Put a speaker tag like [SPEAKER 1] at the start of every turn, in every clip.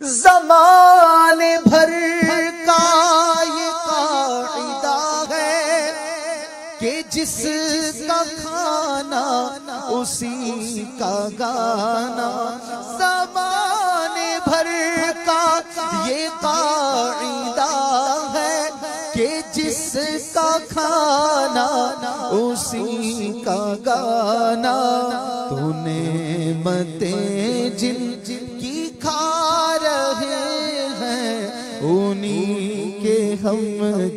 [SPEAKER 1] زمانے بھر کا یہ قاعدہ ہے کہ جس کا کھانا اسی کا گانا. زمانے بھر کا یہ قاعدہ ہے کہ جس کا کھانا اسی کا گانا. تو نعمتیں جن کی کھا رہے ہیں انہی کے ہم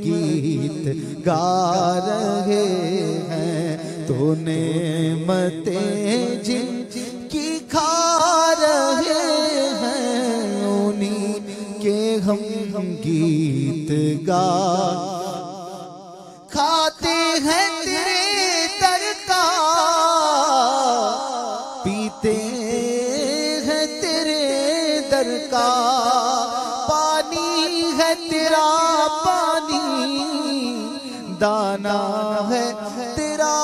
[SPEAKER 1] گیت گا رہے ہیں. تو نعمتیں جن کی کھا رہے ہیں انہی کے ہم گیت گا. کھاتے ہیں تیرے در کا پیتے ہیں تیرے در کا. پانی ہے تیرا پانی دانا ہے تیرا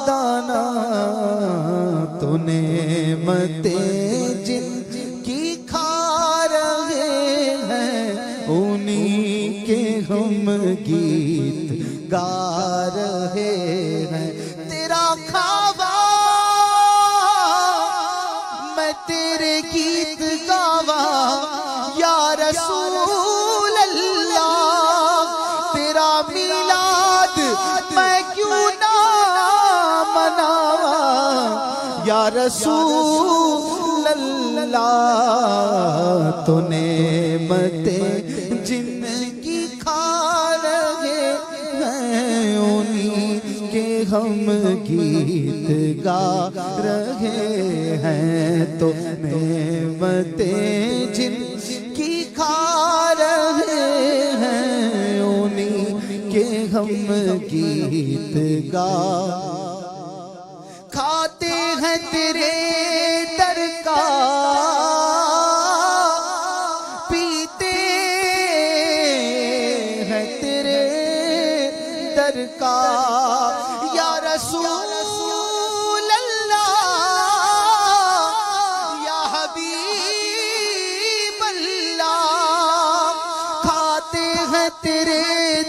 [SPEAKER 1] دانا. تو نعمتیں جن کی کھا رہے ہیں انہی کے ہم گیت گا رہے ہیں. تیرا کھاوا میں تیرے گیت گاوا یا رسول اللہ. تیرا میلاد میں کیوں نہ مناوا یا رسول اللہ. تو نعمتیں جن کی کھا رہے ہیں انہی کے ہم گیت گا رہے ہیں. تو نعمتیں جن کی کھا رہے ہیں انہی کے ہم گیت گا. کھاتے ہیں تیرے در کا پیتے ہیں تیرے در کا یا رسول اللہ یا حبیب اللہ. کھاتے ہیں تیرے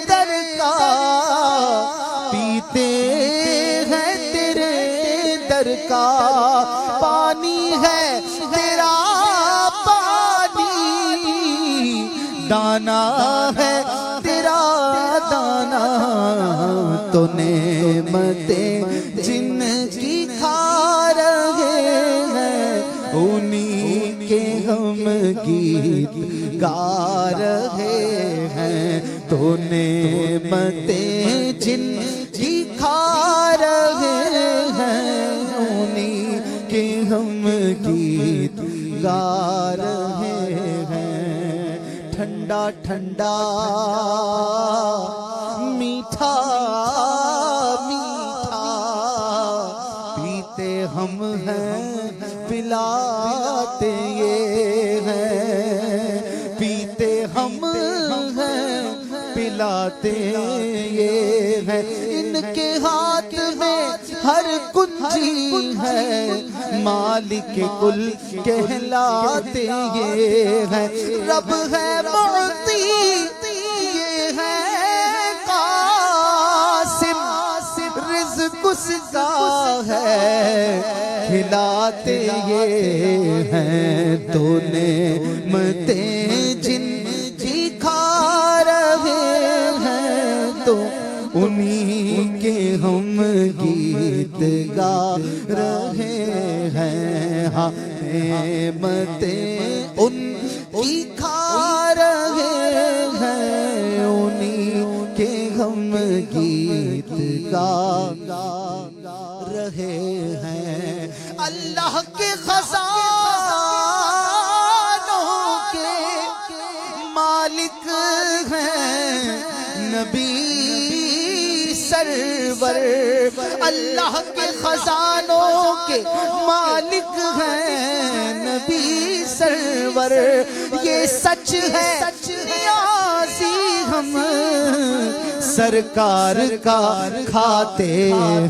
[SPEAKER 1] در کا پیتے ہیں تیرے در کا. پانی ہے تیرا پانی دانا ہے تیرا دانا. تو نعمتیں جن کی کھا رہے ہیں انہی کے ہم گیت گا رہے ہیں. تو نعمتیں جن کی کھا رہے ہیں انہی کے ہم گیت گا رہے ہیں. ٹھنڈا ٹھنڈا میٹھا میٹھا پیتے ہم ہیں پلاتے یہ ہیں. پیتے ہم ہیں پلاتے یہ ہیں. ان کے ہاتھ میں ہر کنجی ہے مالک کل کہلاتے یہ ہیں. رب ہے معطی یہ ہے قاسم رزق اس کا ہے کھلاتے یہ ہیں. تو نعمتیں جن کی کھا رہے ہیں تو انہی کے ہم گیت گا رہے ہیں. ہاں نعمتیں ان کی کھا رہے ہیں انہی کے ہم گیت گا رہے ہیں. اللہ کے خزانوں کے مالک ہیں نبی سرور. اللہ کے خزانوں کے مالک ہیں نبی سرور. یہ سچ ہے نیازی ہم سرکار کا کھاتے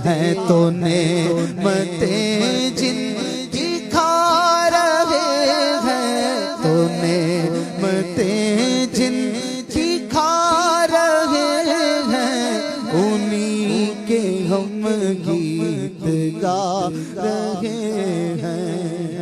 [SPEAKER 1] ہیں. تو نعمتیں جن کی کھا رہے ہیں تو ہم گیت گا رہے ہیں